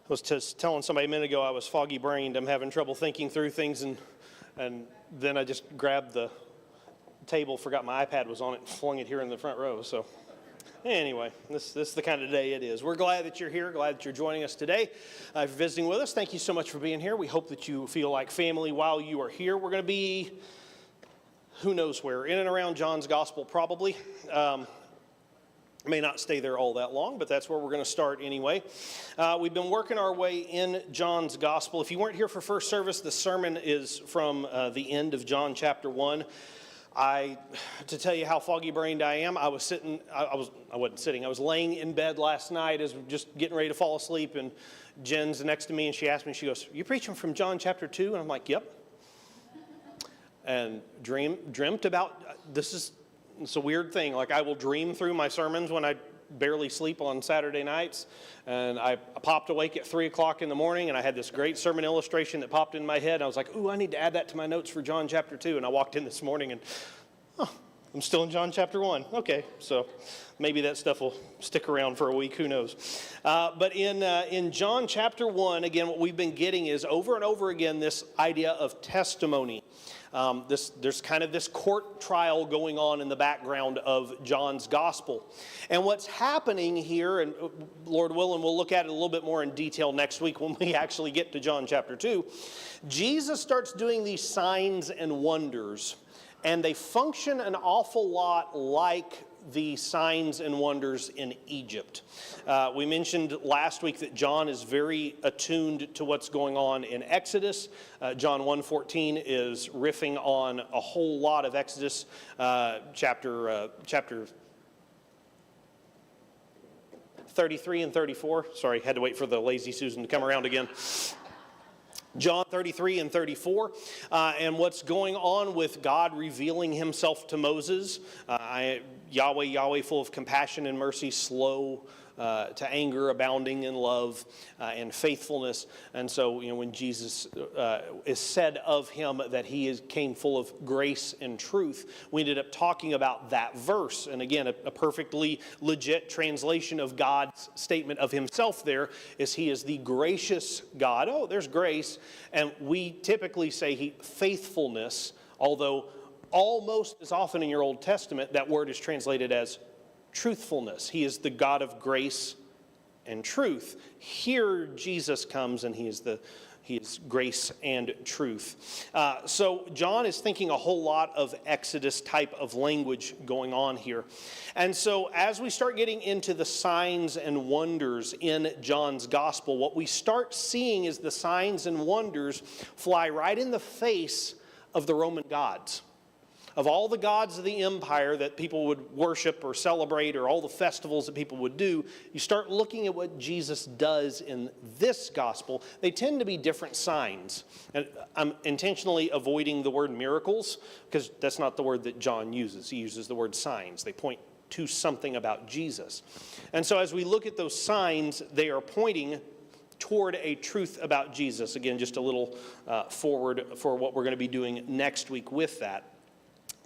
I was just telling somebody a minute ago I was foggy brained. I'm having trouble thinking through things, and then I just grabbed the table, forgot my iPad was on it, and flung it here in the front row. So anyway, this is the kind of day it is. We're glad that you're here, glad that you're joining us today. If you're visiting with us, thank you so much for being here. We hope that you feel like family while you are here. We're going to be, who knows where, in and around John's Gospel probably. May not stay there all that long, but that's where we're going to start anyway. We've been working our way in John's Gospel. If you weren't here for first service, the sermon is from the end of John chapter 1. To tell you how foggy-brained I am, I was laying in bed last night as just getting ready to fall asleep, and Jen's next to me, and she asked me, she goes, "You preaching from John chapter 2? And I'm like, "Yep." And dreamt about, it's a weird thing. Like, I will dream through my sermons when I barely sleep on Saturday nights. And I popped awake at 3 o'clock in the morning, and I had this great sermon illustration that popped in my head. I was like, "Ooh, I need to add that to my notes for John chapter 2. And I walked in this morning and, I'm still in John chapter 1. Okay, so maybe that stuff will stick around for a week. Who knows? But in John chapter 1, again, what we've been getting is over and over again this idea of testimony. There's kind of this court trial going on in the background of John's gospel. And what's happening here, and Lord willing, we'll look at it a little bit more in detail next week when we actually get to John chapter 2. Jesus starts doing these signs and wonders, and they function an awful lot like the signs and wonders in Egypt. We mentioned last week that John is very attuned to what's going on in Exodus. John 1:14 is riffing on a whole lot of Exodus, chapter 33 and 34. Sorry, had to wait for the lazy Susan to come around again. John 33 and 34, and what's going on with God revealing himself to Moses. Yahweh, full of compassion and mercy, slow to anger, abounding in love and faithfulness. And so, when Jesus is said of him that he came full of grace and truth, we ended up talking about that verse. And again, a perfectly legit translation of God's statement of himself there is he is the gracious God. Oh, there's grace. And we typically say faithfulness, although almost as often in your Old Testament, that word is translated as truthfulness. He is the God of grace and truth. Here Jesus comes and he is grace and truth. So John is thinking a whole lot of Exodus type of language going on here. And so as we start getting into the signs and wonders in John's gospel, what we start seeing is the signs and wonders fly right in the face of the Roman gods. Of all the gods of the empire that people would worship or celebrate, or all the festivals that people would do, you start looking at what Jesus does in this gospel. They tend to be different signs. And I'm intentionally avoiding the word miracles, because that's not the word that John uses. He uses the word signs. They point to something about Jesus. And so as we look at those signs, they are pointing toward a truth about Jesus. Again, just a little forward for what we're going to be doing next week with that.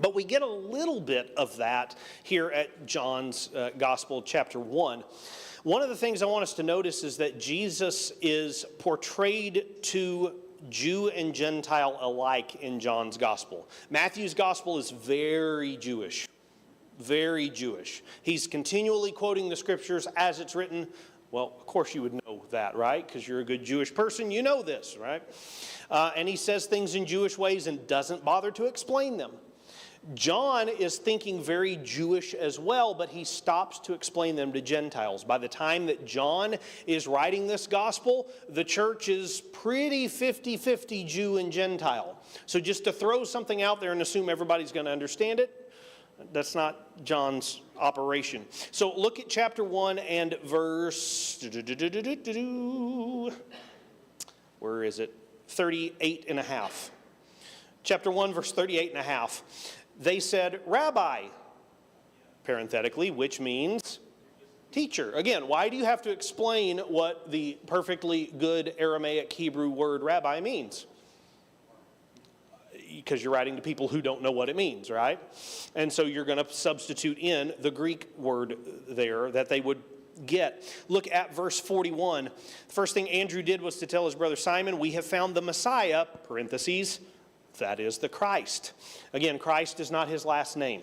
But we get a little bit of that here at John's Gospel, chapter 1. One of the things I want us to notice is that Jesus is portrayed to Jew and Gentile alike in John's Gospel. Matthew's Gospel is very Jewish. Very Jewish. He's continually quoting the Scriptures as it's written. Well, of course you would know that, right? Because you're a good Jewish person, you know this, right? And he says things in Jewish ways and doesn't bother to explain them. John is thinking very Jewish as well, but he stops to explain them to Gentiles. By the time that John is writing this gospel, the church is pretty 50-50 Jew and Gentile. So just to throw something out there and assume everybody's going to understand it, that's not John's operation. So look at chapter 1 and verse, where is it? 38 and a half. Chapter 1, verse 38 and a half. They said, "Rabbi," parenthetically, which means teacher. Again, why do you have to explain what the perfectly good Aramaic Hebrew word rabbi means? Because you're writing to people who don't know what it means, right? And so you're going to substitute in the Greek word there that they would get. Look at verse 41. The first thing Andrew did was to tell his brother Simon, we have found the Messiah, parentheses, that is the Christ. Again, Christ is not his last name.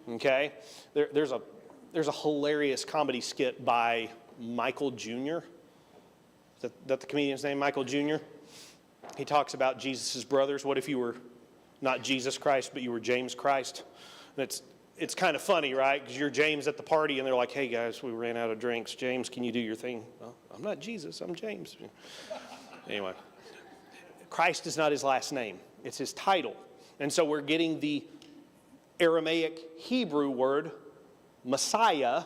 Okay? There's a hilarious comedy skit by Michael Jr. Is that the comedian's name, Michael Jr.? He talks about Jesus' brothers. What if you were not Jesus Christ, but you were James Christ? And it's kind of funny, right? Because you're James at the party, and they're like, hey, guys, we ran out of drinks. James, can you do your thing? Well, I'm not Jesus. I'm James. Anyway, Christ is not his last name. It's his title. And so we're getting the Aramaic Hebrew word, Messiah,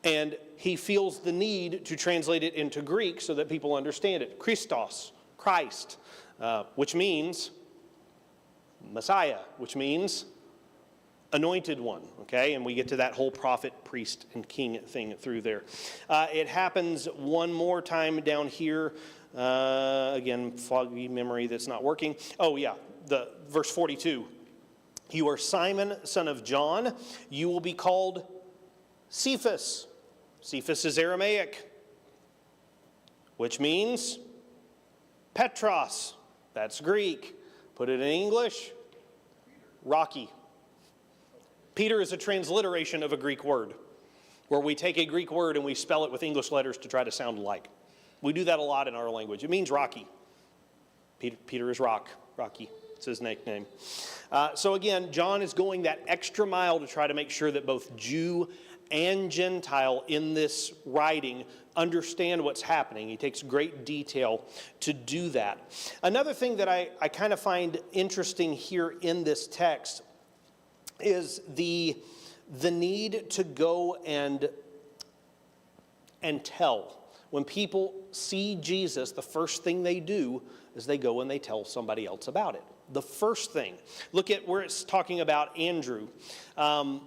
and he feels the need to translate it into Greek so that people understand it. Christos, Christ, which means Messiah, which means anointed one, okay? And we get to that whole prophet, priest, and king thing through there. It happens one more time down here. Again, foggy memory that's not working. Oh, yeah, the verse 42. You are Simon, son of John. You will be called Cephas. Cephas is Aramaic, which means Petros. That's Greek. Put it in English, Rocky. Peter is a transliteration of a Greek word, where we take a Greek word and we spell it with English letters to try to sound alike. We do that a lot in our language. It means Rocky. Peter is Rocky. It's his nickname. So again, John is going that extra mile to try to make sure that both Jew and Gentile in this writing understand what's happening. He takes great detail to do that. Another thing that I kind of find interesting here in this text is the need to go and tell. When people see Jesus, the first thing they do is they go and they tell somebody else about it. The first thing. Look at where it's talking about Andrew. Philip.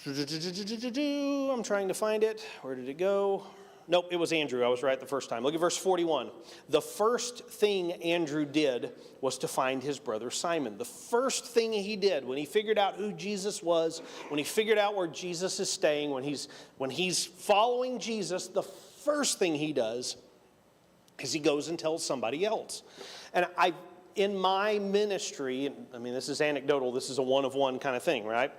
I'm trying to find it. Where did it go? Nope, it was Andrew. I was right the first time. Look at verse 41. The first thing Andrew did was to find his brother Simon. The first thing he did when he figured out who Jesus was, when he figured out where Jesus is staying, when he's following Jesus, the first thing he does is he goes and tells somebody else. And in my ministry, I mean, this is anecdotal, this is a one-of-one kind of thing, right?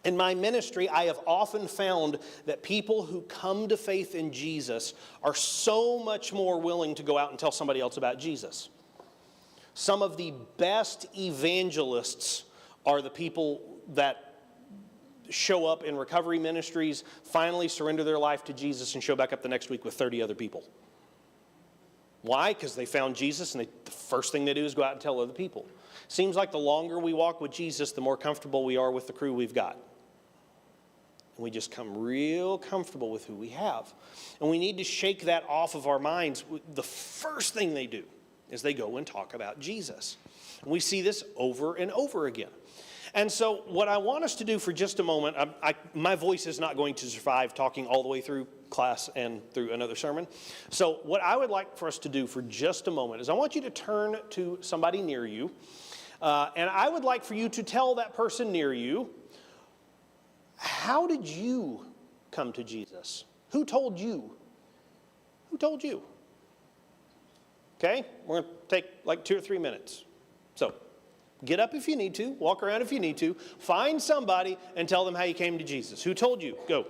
In my ministry, I have often found that people who come to faith in Jesus are so much more willing to go out and tell somebody else about Jesus. Some of the best evangelists are the people that show up in recovery ministries, finally surrender their life to Jesus, and show back up the next week with 30 other people. Why? Because they found Jesus, and the first thing they do is go out and tell other people. Seems like the longer we walk with Jesus, the more comfortable we are with the crew we've got. And we just come real comfortable with who we have. And we need to shake that off of our minds. The first thing they do is they go and talk about Jesus. And we see this over and over again. And so what I want us to do for just a moment, my voice is not going to survive talking all the way through class and through another sermon. So what I would like for us to do for just a moment is I want you to turn to somebody near you. And I would like for you to tell that person near you, how did you come to Jesus? Who told you? Who told you? Okay, we're going to take like 2 or 3 minutes. So get up if you need to, walk around if you need to, find somebody and tell them how you came to Jesus. Who told you? Go.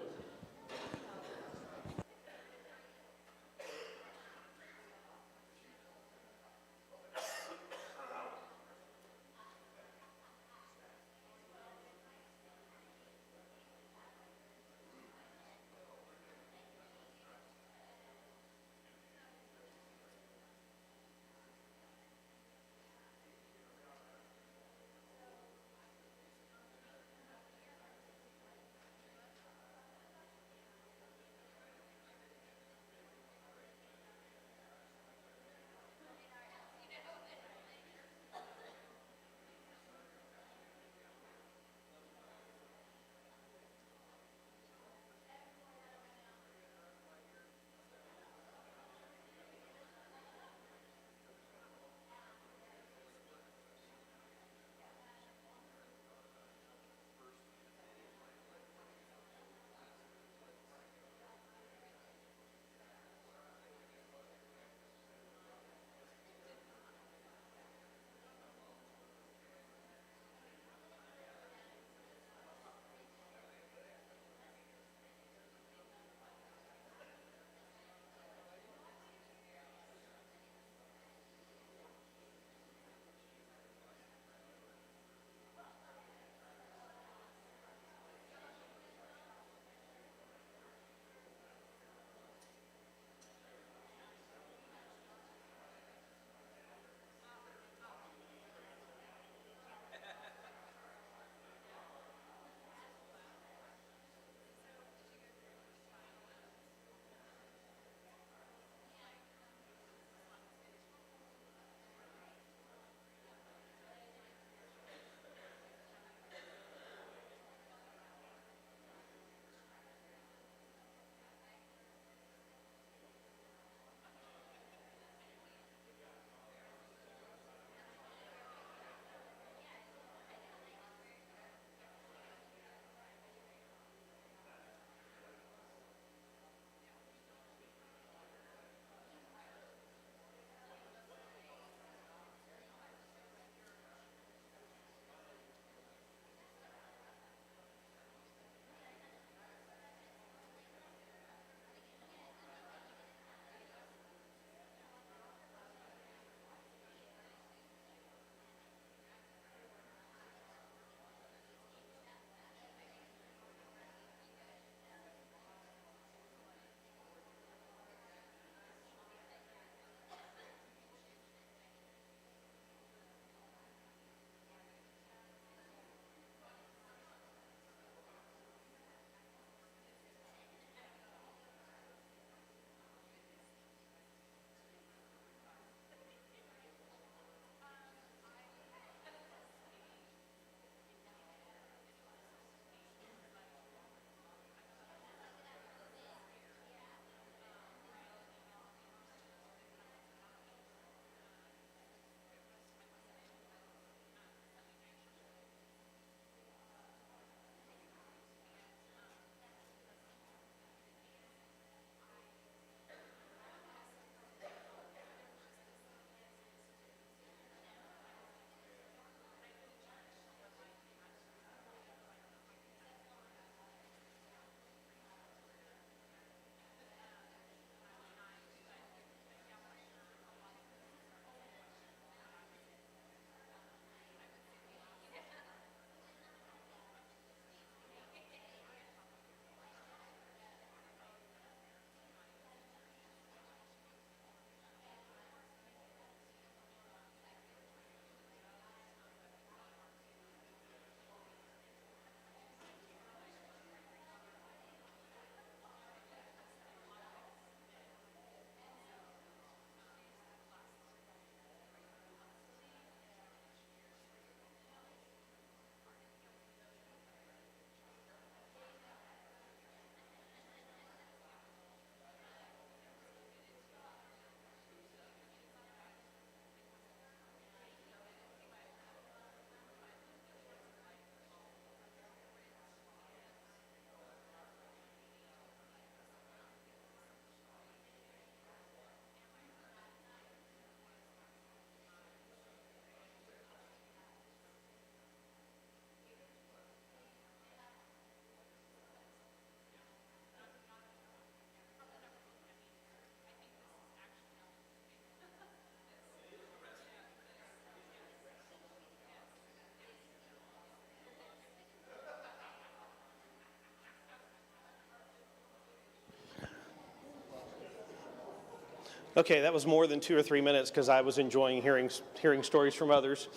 Okay, that was more than 2 or 3 minutes because I was enjoying hearing stories from others.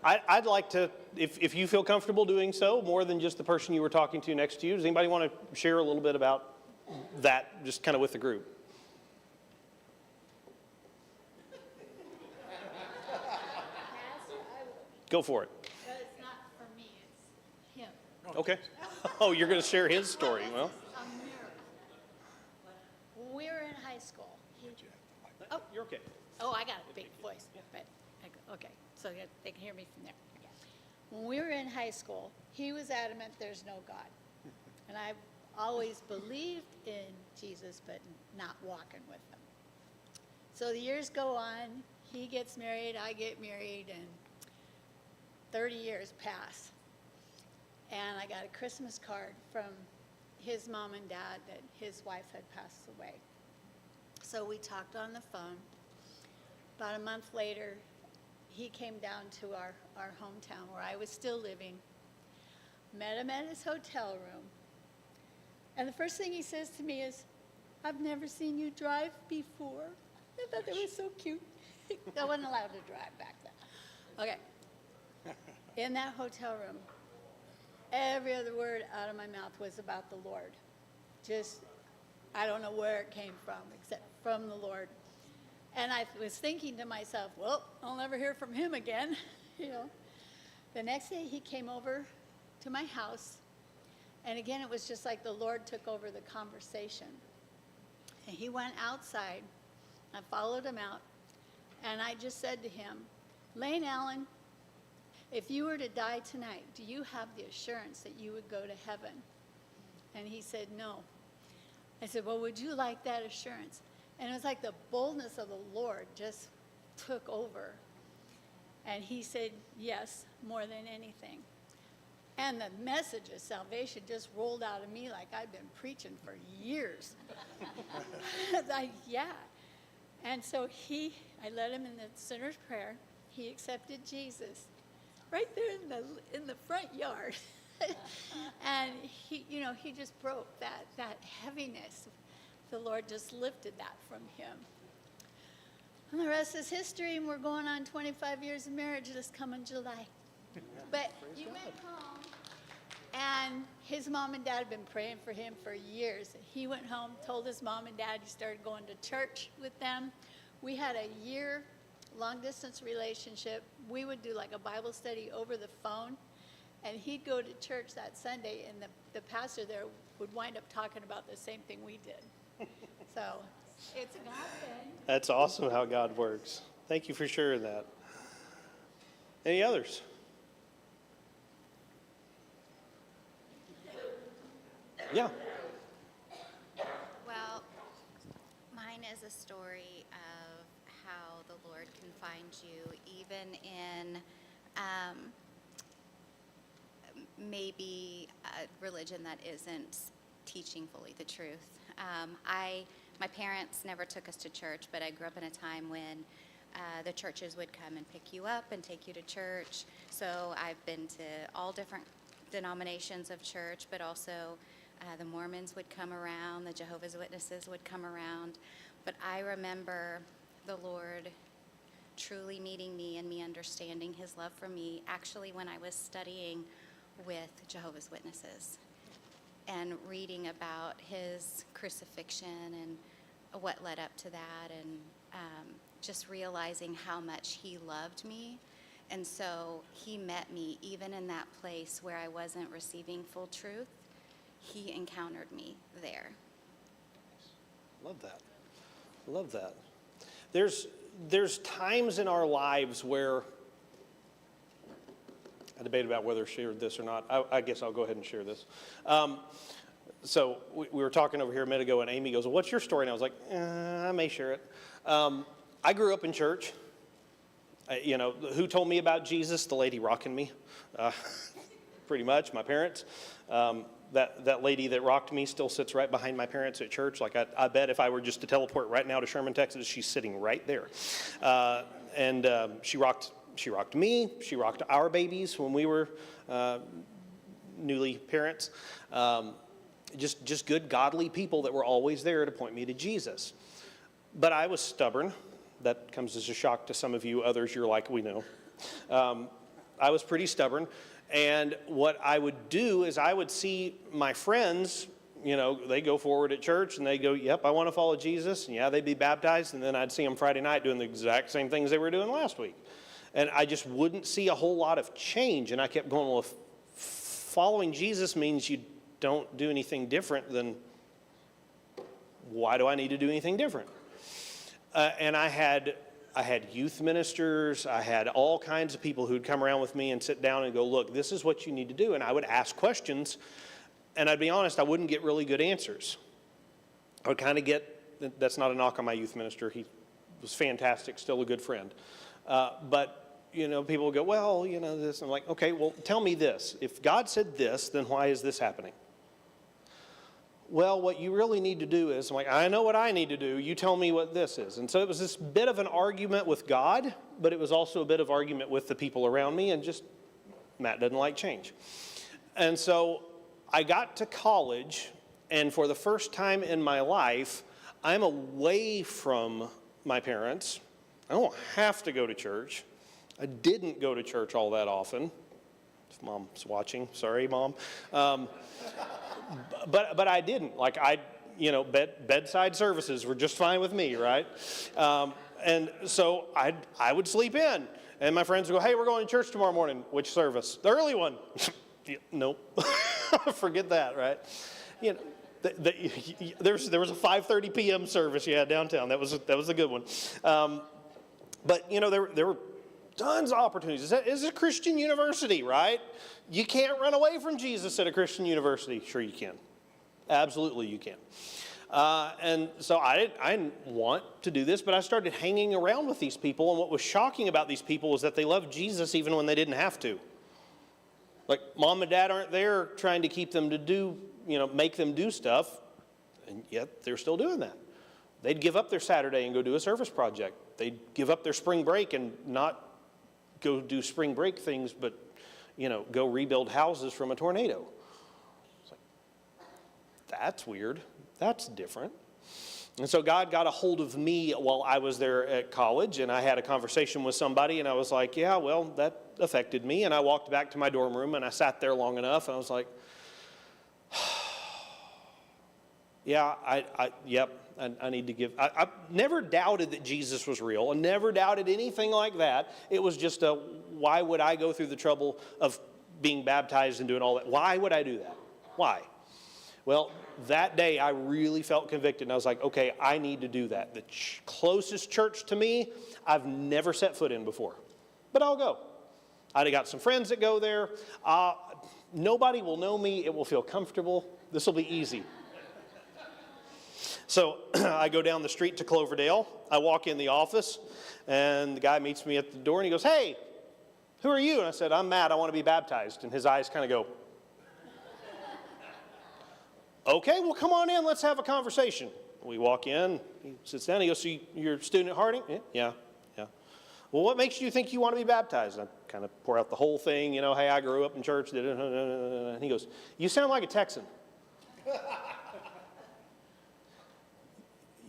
I'd like to, if you feel comfortable doing so, more than just the person you were talking to next to you, does anybody want to share a little bit about that, just kind of with the group? Go for it. But it's not for me, it's him. Okay. Oh, you're going to share his story. Well, A miracle. When we were in high school. you're okay. Oh, I got a big voice, but, okay, so they can hear me from there. When we were in high school, he was adamant there's no God. And I always believed in Jesus, but not walking with him. So the years go on, he gets married, I get married, and 30 years pass. And I got a Christmas card from his mom and dad that his wife had passed away. So we talked on the phone. About a month later, he came down to our hometown where I was still living, met him at his hotel room, and the first thing he says to me is, "I've never seen you drive before." I thought that was so cute. I wasn't allowed to drive back then. Okay. In that hotel room, every other word out of my mouth was about the Lord. Just, I don't know where it came from, except from the Lord. And I was thinking to myself, well, I'll never hear from him again, you know. The next day he came over to my house, and again it was just like the Lord took over the conversation. And he went outside, I followed him out, and I just said to him, "Lane Allen, if you were to die tonight, do you have the assurance that you would go to heaven?" And he said, "No." I said, "Well, would you like that assurance?" And it was like the boldness of the Lord just took over. And he said, "Yes, more than anything." And the message of salvation just rolled out of me like I'd been preaching for years. Yeah. And so I led him in the sinner's prayer. He accepted Jesus right there in the front yard. And he just broke that heaviness. The Lord just lifted that from him. And the rest is history, and we're going on 25 years of marriage this coming July. But you went home, and his mom and dad have been praying for him for years. He went home, told his mom and dad he started going to church with them. We had a year long-distance relationship. We would do like a Bible study over the phone, and he'd go to church that Sunday, and the pastor there would wind up talking about the same thing we did. So it's a godsend. That's awesome how God works. Thank you for sharing that. Any others? Yeah. Well, mine is a story of how the Lord can find you even in maybe a religion that isn't teaching fully the truth. My parents never took us to church, but I grew up in a time when the churches would come and pick you up and take you to church. So I've been to all different denominations of church, but also the Mormons would come around, the Jehovah's Witnesses would come around. But I remember the Lord truly meeting me and me understanding his love for me actually when I was studying with Jehovah's Witnesses and reading about his crucifixion and what led up to that, and just realizing how much he loved me. And so he met me even in that place where I wasn't receiving full truth. He encountered me there. Love that. Love that. There's times in our lives where I debated about whether to share this or not. I guess I'll go ahead and share this. So we were talking over here a minute ago, and Amy goes, "Well, what's your story?" And I was like, I may share it. I grew up in church. Who told me about Jesus? The lady rocking me, pretty much, my parents. That lady that rocked me still sits right behind my parents at church. Like I bet if I were just to teleport right now to Sherman, Texas, she's sitting right there. And she rocked me. She rocked our babies when we were newly parents. Just good, godly people that were always there to point me to Jesus. But I was stubborn. That comes as a shock to some of you. Others, you're like, we know. I was pretty stubborn. And what I would do is I would see my friends, they go forward at church and they go, yep, I want to follow Jesus. And yeah, they'd be baptized. And then I'd see them Friday night doing the exact same things they were doing last week. And I just wouldn't see a whole lot of change. And I kept going, well, if following Jesus means you don't do anything different, then why do I need to do anything different? And I had youth ministers. I had all kinds of people who'd come around with me and sit down and go, look, this is what you need to do. And I would ask questions. And I'd be honest, I wouldn't get really good answers. I would kind of get, that's not a knock on my youth minister. He was fantastic, still a good friend. But people would go, well, this. I'm like, okay, well, tell me this. If God said this, then why is this happening? Well, what you really need to do is, I'm like, I know what I need to do. You tell me what this is. And so it was this bit of an argument with God, but it was also a bit of argument with the people around me, and just, Matt doesn't like change. And so I got to college, and for the first time in my life, I'm away from my parents. I don't have to go to church. I didn't go to church all that often. If Mom's watching, sorry, Mom. But I didn't. Like bedside services were just fine with me, right? And so I would sleep in. And my friends would go, hey, we're going to church tomorrow morning. Which service? The early one. Nope. Forget that, right? There was a 5:30 p.m. service downtown. That was a good one. But there were tons of opportunities. It's a Christian university, right? You can't run away from Jesus at a Christian university. Sure you can. Absolutely you can. And so I didn't want to do this, but I started hanging around with these people. And what was shocking about these people was that they loved Jesus even when they didn't have to. Like, mom and dad aren't there trying to keep them to do, make them do stuff. And yet they're still doing that. They'd give up their Saturday and go do a service project. They'd give up their spring break and not go do spring break things, but, go rebuild houses from a tornado. It's like, that's weird. That's different. And so God got a hold of me while I was there at college, and I had a conversation with somebody, and I was like, yeah, well, that affected me. And I walked back to my dorm room, and I sat there long enough, and I was like, yeah, I need to give. I never doubted that Jesus was real. I never doubted anything like that. It was just why would I go through the trouble of being baptized and doing all that? Why would I do that? Why? Well, that day I really felt convicted, and I was like, okay, I need to do that. The closest church to me, I've never set foot in before, but I'll go. I've got some friends that go there. Nobody will know me. It will feel comfortable. This will be easy. So I go down the street to Cloverdale. I walk in the office, and the guy meets me at the door, and he goes, hey, who are you? And I said, I'm Matt. I want to be baptized. And his eyes kind of go, okay, well, come on in. Let's have a conversation. We walk in. He sits down. He goes, so you're a student at Harding? Yeah. Well, what makes you think you want to be baptized? And I kind of pour out the whole thing. Hey, I grew up in church. And he goes, you sound like a Texan.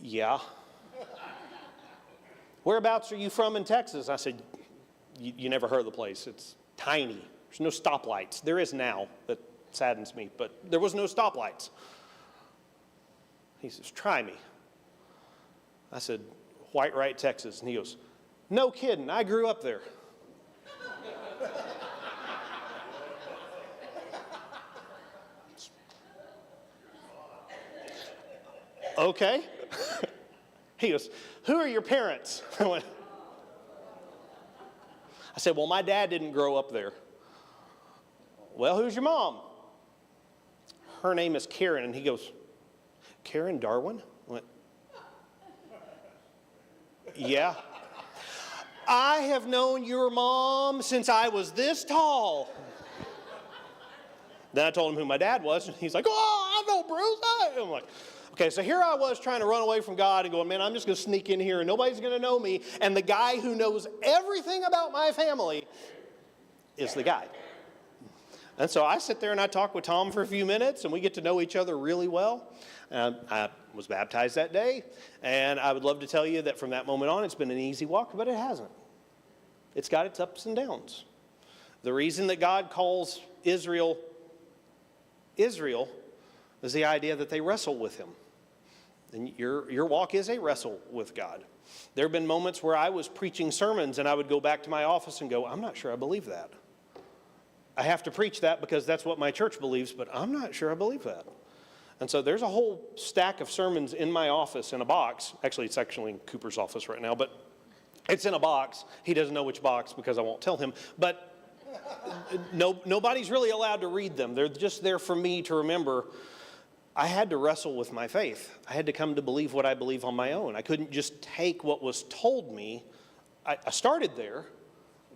Yeah. Whereabouts are you from in Texas? I said, you never heard of the place. It's tiny. There's no stoplights. There is now. That saddens me, but there was no stoplights. He says, try me. I said, Whitewright, Texas. And he goes, no kidding. I grew up there. Okay. He goes, who are your parents? I said, well, my dad didn't grow up there. Well, who's your mom? Her name is Karen. And he goes, Karen Darwin? I went, yeah. I have known your mom since I was this tall. Then I told him who my dad was, and he's like, oh, I know Bruce. I'm like, okay, so here I was trying to run away from God and going, man, I'm just going to sneak in here and nobody's going to know me. And the guy who knows everything about my family is the guy. And so I sit there and I talk with Tom for a few minutes, and we get to know each other really well. I was baptized that day, and I would love to tell you that from that moment on, it's been an easy walk, but it hasn't. It's got its ups and downs. The reason that God calls Israel, Israel, is the idea that they wrestle with him. And your walk is a wrestle with God. There have been moments where I was preaching sermons and I would go back to my office and go, I'm not sure I believe that. I have to preach that because that's what my church believes, but I'm not sure I believe that. And so there's a whole stack of sermons in my office in a box. Actually, it's actually in Cooper's office right now, but it's in a box. He doesn't know which box because I won't tell him. But nobody's really allowed to read them. They're just there for me to remember. I had to wrestle with my faith. I had to come to believe what I believe on my own. I couldn't just take what was told me. I started there,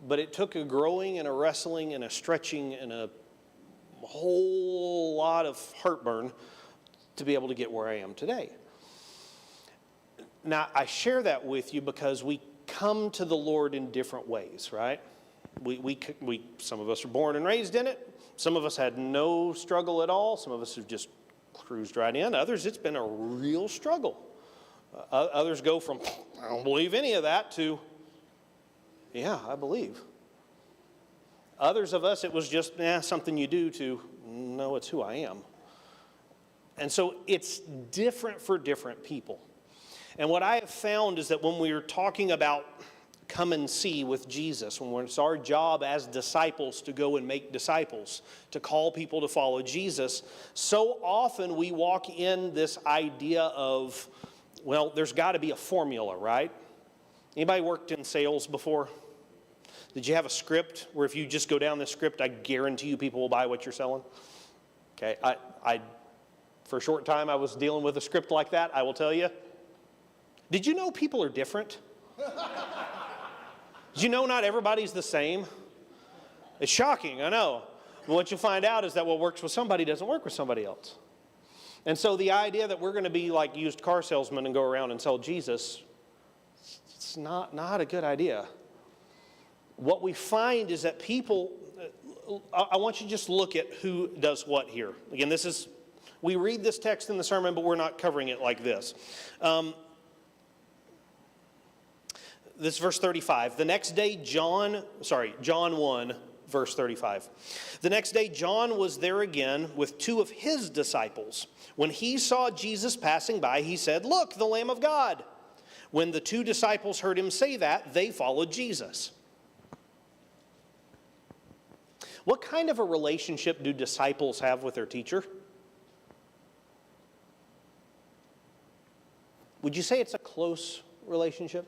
but it took a growing and a wrestling and a stretching and a whole lot of heartburn to be able to get where I am today. Now, I share that with you because we come to the Lord in different ways, right? We some of us are born and raised in it. Some of us had no struggle at all. Some of us have just cruised right in. Others, it's been a real struggle. Others go from, I don't believe any of that, to, yeah, I believe. Others of us, it was just, something you do, to, no, it's who I am. And so it's different for different people. And what I have found is that when we're talking about come and see with Jesus, when it's our job as disciples to go and make disciples, to call people to follow Jesus, so often we walk in this idea of, well, there's got to be a formula, right? Anybody worked in sales before? Did you have a script where if you just go down this script, I guarantee you people will buy what you're selling? Okay, I for a short time I was dealing with a script like that, I will tell you. Did you know people are different? Did you know not everybody's the same? It's shocking, I know. But what you'll find out is that what works with somebody doesn't work with somebody else. And so the idea that we're going to be like used car salesmen and go around and sell Jesus, it's not a good idea. What we find is that people, I want you to just look at who does what here. Again, we read this text in the sermon, but we're not covering it like this. This is verse 35. The next day, John 1, verse 35. The next day, John was there again with two of his disciples. When he saw Jesus passing by, he said, "Look, the Lamb of God." When the two disciples heard him say that, they followed Jesus. What kind of a relationship do disciples have with their teacher? Would you say it's a close relationship?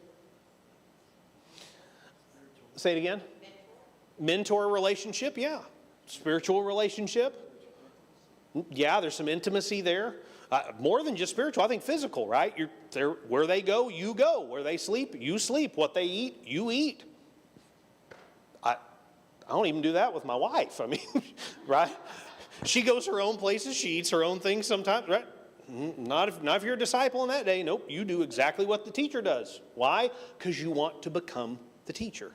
Say it again. Mentor relationship, yeah. Spiritual relationship. Yeah, there's some intimacy there. More than just spiritual, I think physical, right? Where they go, you go. Where they sleep, you sleep. What they eat, you eat. I don't even do that with my wife. I mean, right? She goes her own places. She eats her own things sometimes, right? Not if you're a disciple in that day. Nope, you do exactly what the teacher does. Why? Because you want to become the teacher.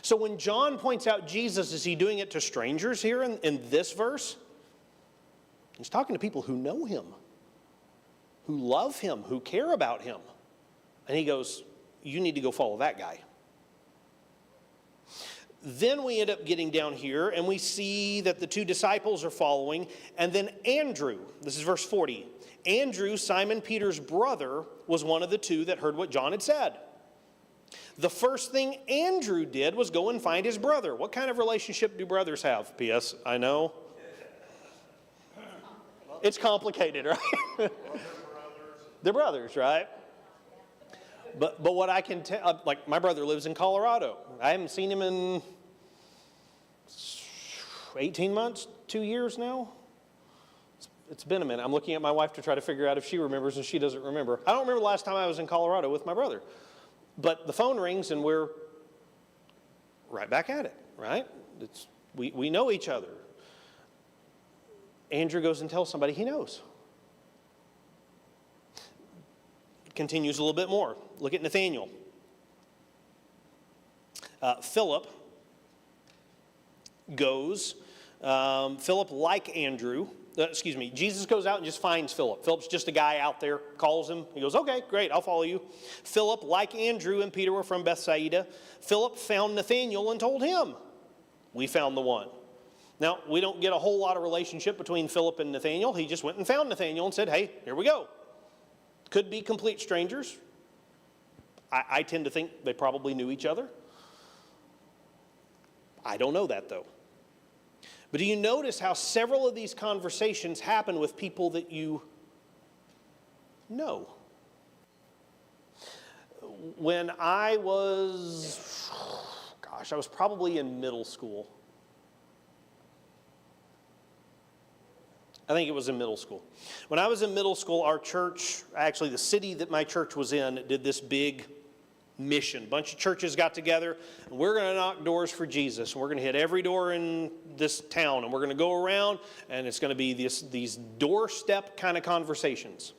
So when John points out Jesus, is he doing it to strangers here in this verse? He's talking to people who know him, who love him, who care about him. And he goes, you need to go follow that guy. Then we end up getting down here and we see that the two disciples are following. And then Andrew, this is verse 40. Andrew, Simon Peter's brother, was one of the two that heard what John had said. The first thing Andrew did was go and find his brother. What kind of relationship do brothers have? P.S. I know. It's complicated, right? They're brothers, right? But what I can tell, like my brother lives in Colorado. I haven't seen him in 18 months, 2 years now. It's been a minute. I'm looking at my wife to try to figure out if she remembers, and she doesn't remember. I don't remember the last time I was in Colorado with my brother. But the phone rings and we're right back at it, right? We know each other. Andrew goes and tells somebody he knows. Continues a little bit more. Look at Nathaniel. Philip goes Philip, like Andrew, Jesus goes out and just finds Philip. Philip's just a guy out there, calls him. He goes, okay, great, I'll follow you. Philip, like Andrew and Peter, were from Bethsaida. Philip found Nathanael and told him, we found the one. Now, we don't get a whole lot of relationship between Philip and Nathanael. He just went and found Nathanael and said, hey, here we go. Could be complete strangers. I tend to think they probably knew each other. I don't know that, though. But do you notice how several of these conversations happen with people that you know? When I was probably in middle school. I think it was in middle school. When I was in middle school, our church, actually the city that my church was in, did this big mission. A bunch of churches got together, and we're going to knock doors for Jesus. And we're going to hit every door in this town, and we're going to go around, and it's going to be these doorstep kind of conversations.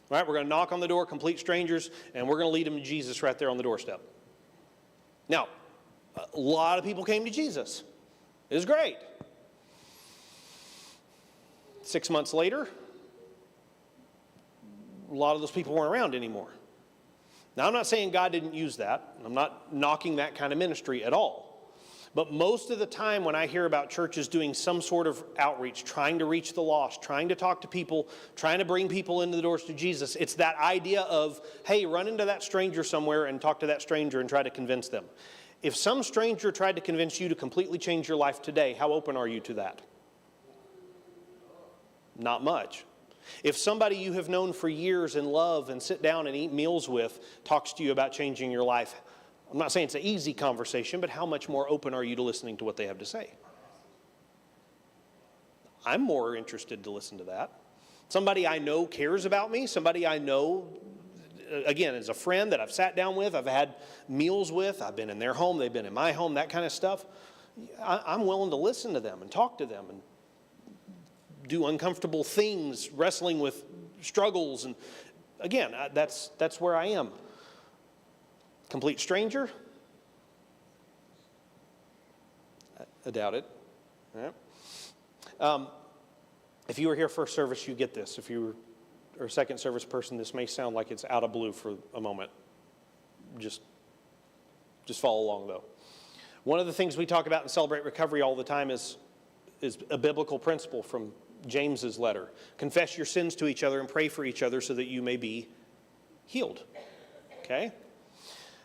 Right? We're going to knock on the door, complete strangers, and we're going to lead them to Jesus right there on the doorstep. Now, a lot of people came to Jesus. It was great. 6 months later, a lot of those people weren't around anymore. Now, I'm not saying God didn't use that. I'm not knocking that kind of ministry at all. But most of the time when I hear about churches doing some sort of outreach, trying to reach the lost, trying to talk to people, trying to bring people into the doors to Jesus, it's that idea of, hey, run into that stranger somewhere and talk to that stranger and try to convince them. If some stranger tried to convince you to completely change your life today, how open are you to that? Not much. If somebody you have known for years and love and sit down and eat meals with talks to you about changing your life, I'm not saying it's an easy conversation, but how much more open are you to listening to what they have to say? I'm more interested to listen to that. Somebody I know cares about me, somebody I know, again, as a friend that I've sat down with, I've had meals with, I've been in their home, they've been in my home, that kind of stuff. I'm willing to listen to them and talk to them and do uncomfortable things, wrestling with struggles. And again, that's where I am. Complete stranger? I doubt it. All right. If you were here first service, you get this. If you are a second service person, this may sound like it's out of blue for a moment. Just follow along, though. One of the things we talk about in Celebrate Recovery all the time is a biblical principle from James's letter. Confess your sins to each other and pray for each other so that you may be healed. Okay?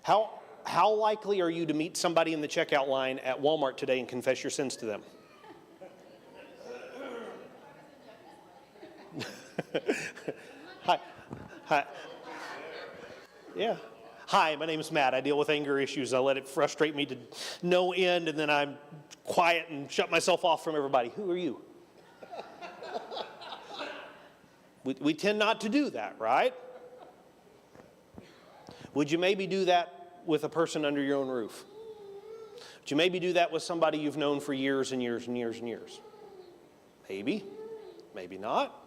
How likely are you to meet somebody in the checkout line at Walmart today and confess your sins to them? Hi. Yeah. Hi, my name is Matt. I deal with anger issues. I let it frustrate me to no end, and then I'm quiet and shut myself off from everybody. Who are you? We tend not to do that, right? Would you maybe do that with a person under your own roof? Would you maybe do that with somebody you've known for years and years and years and years? Maybe, maybe not.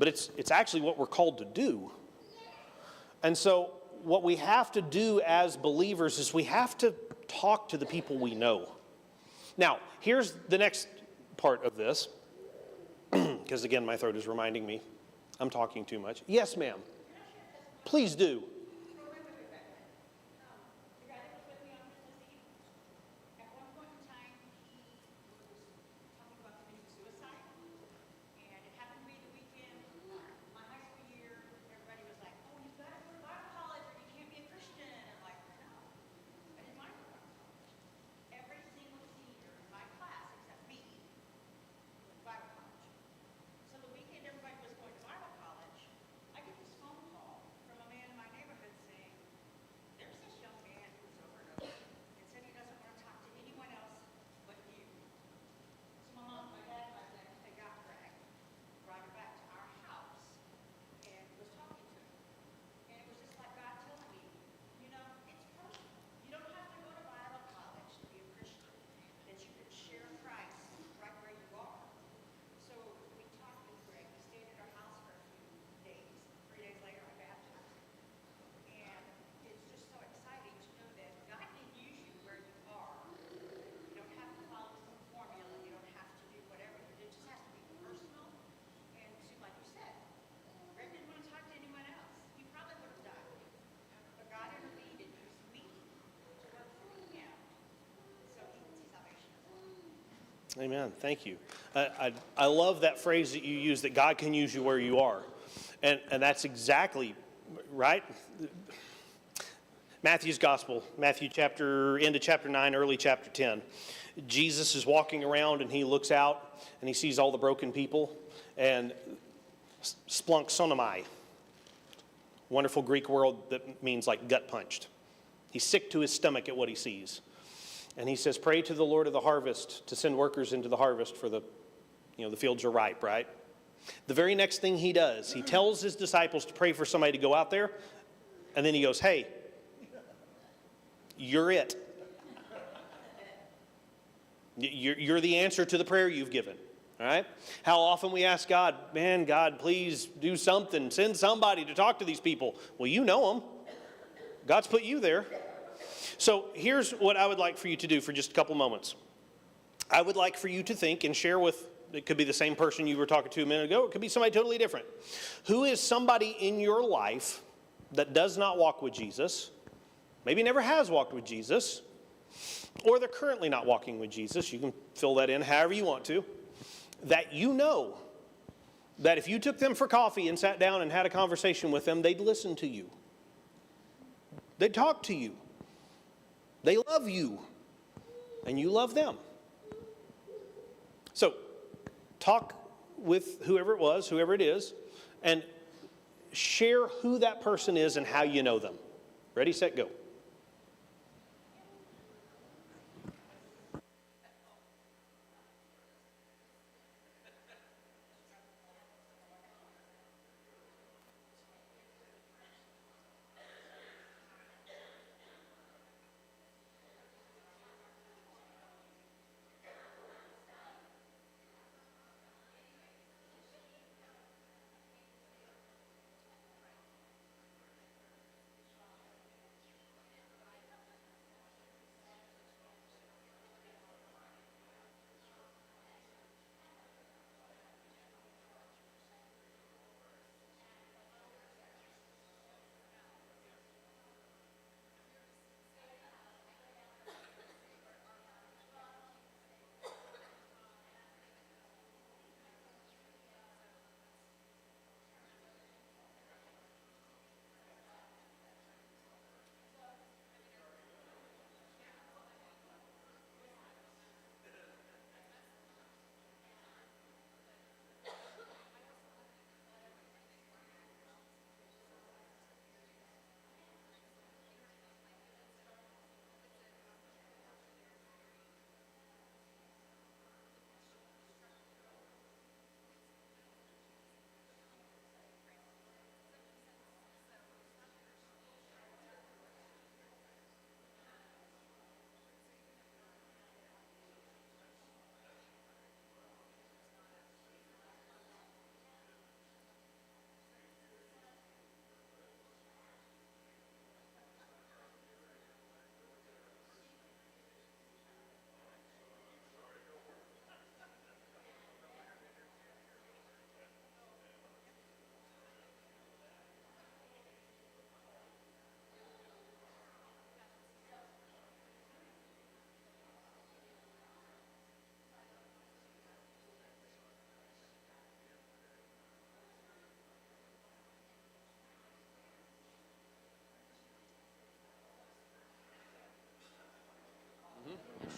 But it's actually what we're called to do. And so what we have to do as believers is we have to talk to the people we know. Now, here's the next part of this, because again, my throat is reminding me I'm talking too much. Yes, ma'am. Please do. Amen. Thank you. I love that phrase that you use, that God can use you where you are. And that's exactly right. Matthew's gospel, end of chapter 9, early chapter 10. Jesus is walking around and he looks out and he sees all the broken people, and splanksonomai, wonderful Greek word that means like gut punched. He's sick to his stomach at what he sees. And he says, pray to the Lord of the harvest to send workers into the harvest, for the fields are ripe, right? The very next thing he does, he tells his disciples to pray for somebody to go out there, and then he goes, hey, you're it. You're the answer to the prayer you've given, all right? How often we ask God, man, God, please do something. Send somebody to talk to these people. Well, you know them. God's put you there. So here's what I would like for you to do for just a couple moments. I would like for you to think and share with, it could be the same person you were talking to a minute ago. It could be somebody totally different. Who is somebody in your life that does not walk with Jesus, maybe never has walked with Jesus, or they're currently not walking with Jesus? You can fill that in however you want to. That you know that if you took them for coffee and sat down and had a conversation with them, they'd listen to you. They'd talk to you. They love you, and you love them. So, talk with whoever it is, and share who that person is and how you know them. Ready, set, go.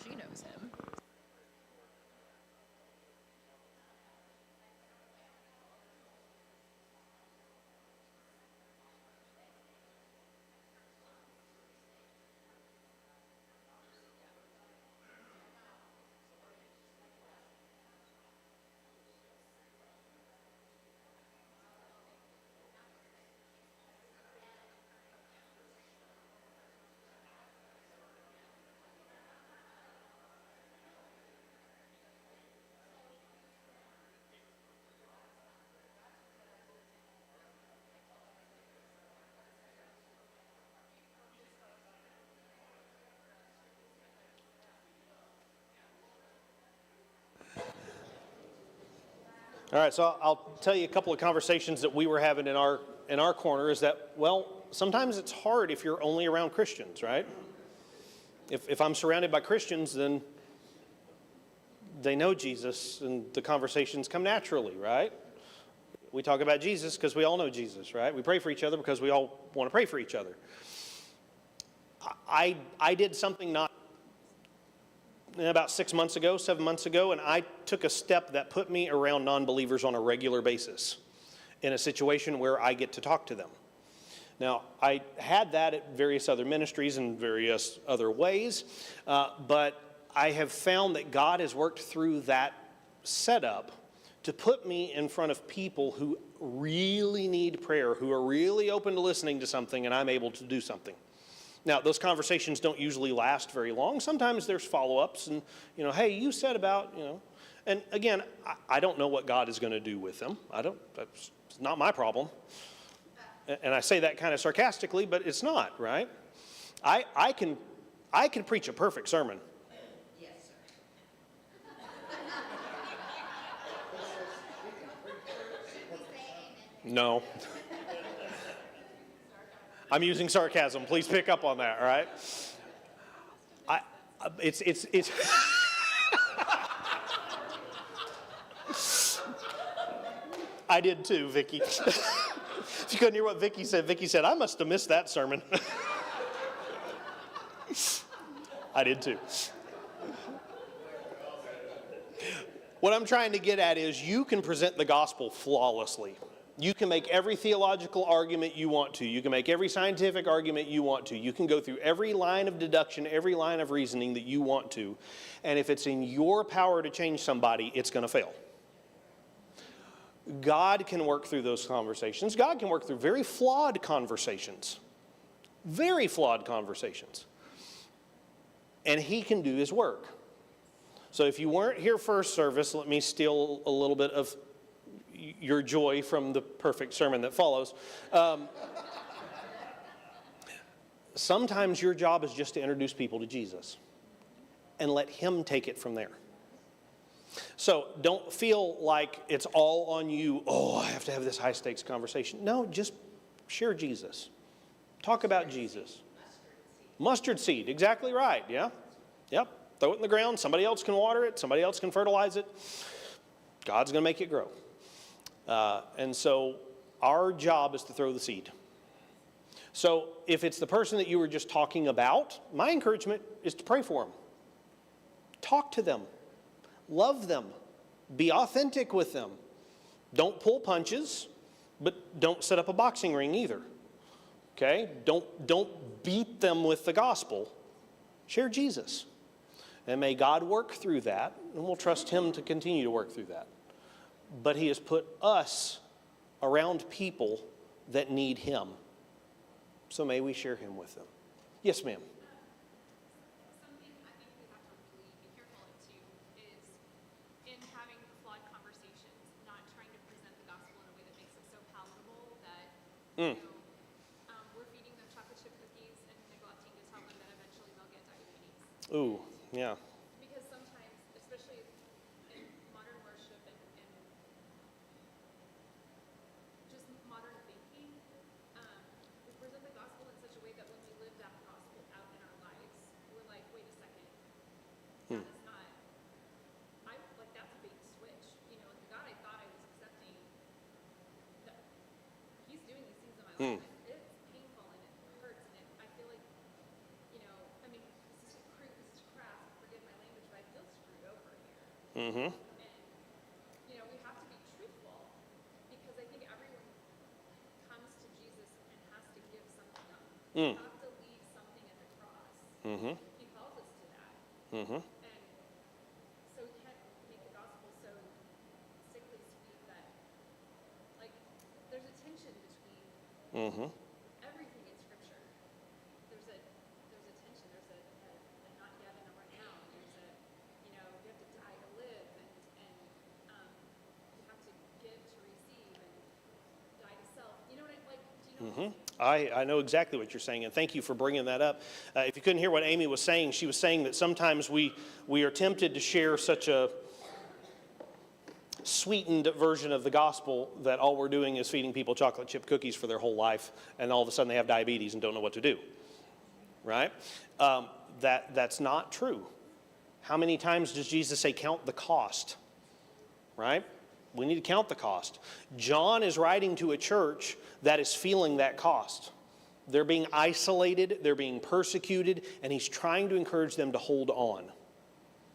She knows him. All right, so I'll tell you a couple of conversations that we were having in our corner is that, well, sometimes it's hard if you're only around Christians, right? If I'm surrounded by Christians, then they know Jesus, and the conversations come naturally, right? We talk about Jesus because we all know Jesus, right? We pray for each other because we all want to pray for each other. I did something about 6 months ago, 7 months ago, and I took a step that put me around non-believers on a regular basis in a situation where I get to talk to them. Now, I had that at various other ministries and various other ways, but I have found that God has worked through that setup to put me in front of people who really need prayer, who are really open to listening to something, and I'm able to do something. Now, those conversations don't usually last very long. Sometimes there's follow-ups and, hey, you said about, And again, I don't know what God is going to do with them. That's not my problem. And I say that kind of sarcastically, but it's not, right? I can preach a perfect sermon. Yes, sir. No. I'm using sarcasm. Please pick up on that, all right? It's I did too, Vicky. If you couldn't hear what Vicky said, I must have missed that sermon. I did too. What I'm trying to get at is you can present the gospel flawlessly. You can make every theological argument you want to. You can make every scientific argument you want to. You can go through every line of deduction, every line of reasoning that you want to. And if it's in your power to change somebody, it's going to fail. God can work through those conversations. God can work through very flawed conversations. Very flawed conversations. And He can do His work. So if you weren't here first service, let me steal a little bit of your joy from the perfect sermon that follows. Sometimes your job is just to introduce people to Jesus and let Him take it from there. So don't feel like it's all on you. Oh, I have to have this high stakes conversation. No, just share Jesus. Talk about Jesus. Mustard seed, exactly right, yeah? Yep, throw it in the ground. Somebody else can water it. Somebody else can fertilize it. God's going to make it grow. And so our job is to throw the seed. So if it's the person that you were just talking about, my encouragement is to pray for them. Talk to them. Love them. Be authentic with them. Don't pull punches, but don't set up a boxing ring either. Okay? Don't beat them with the gospel. Share Jesus. And may God work through that, and we'll trust Him to continue to work through that. But He has put us around people that need Him. So may we share Him with them. Yes, ma'am. Something I think we have to really be careful too is in having flawed conversations, not trying to present the gospel in a way that makes it so palatable that we're feeding them chocolate chip cookies and neglecting to tell them that eventually they'll get diabetes. Ooh, yeah. Because sometimes, especially in modern worship and just modern thinking, we present the gospel in such a way that when we live that gospel out in our lives, we're like, wait a second, that is not, that's a bait and switch. The God I thought I was accepting, He's doing these things in my life. It's painful and it hurts and I feel like, this is crude, this is crass, forgive my language, but I feel screwed over here. Mm-hmm. And, we have to be truthful because I think everyone comes to Jesus and has to give something up. You have to leave something at the cross. Mm-hmm. He calls us to that. Mm-hmm. And so we can't make the gospel so sickly sweet that, there's a tension between everything in Scripture. There's a tension. There's a not yet and a right now. There's a, you have to die to live, and you have to give to receive, and die to self. You know what I like? Do you know? What I'm saying? I know exactly what you're saying, and thank you for bringing that up. If you couldn't hear what Amy was saying, she was saying that sometimes we are tempted to share such a sweetened version of the gospel that all we're doing is feeding people chocolate chip cookies for their whole life, and all of a sudden they have diabetes and don't know what to do, right? That's not true. How many times does Jesus say, count the cost? Right? We need to count the cost. John is writing to a church that is feeling that cost. They're being isolated, they're being persecuted, and he's trying to encourage them to hold on.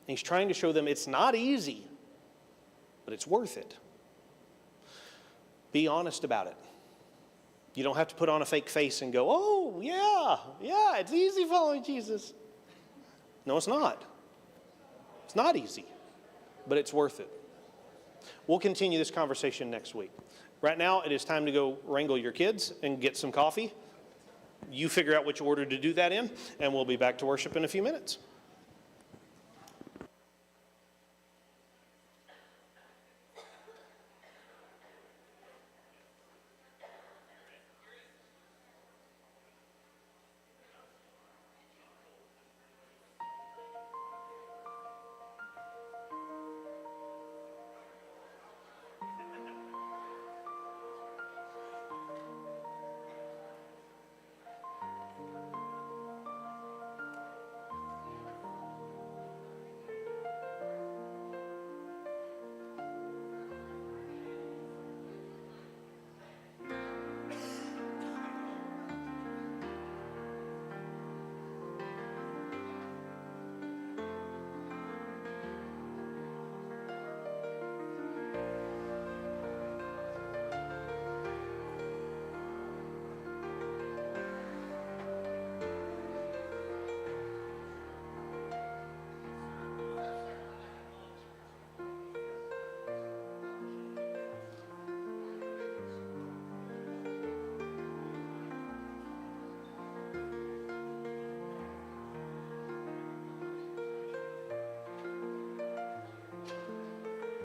He's trying to show them it's not easy, but it's worth it. Be honest about it. You don't have to put on a fake face and go, oh, yeah, it's easy following Jesus. No, it's not. It's not easy, but it's worth it. We'll continue this conversation next week. Right now, it is time to go wrangle your kids and get some coffee. You figure out which order to do that in, and we'll be back to worship in a few minutes.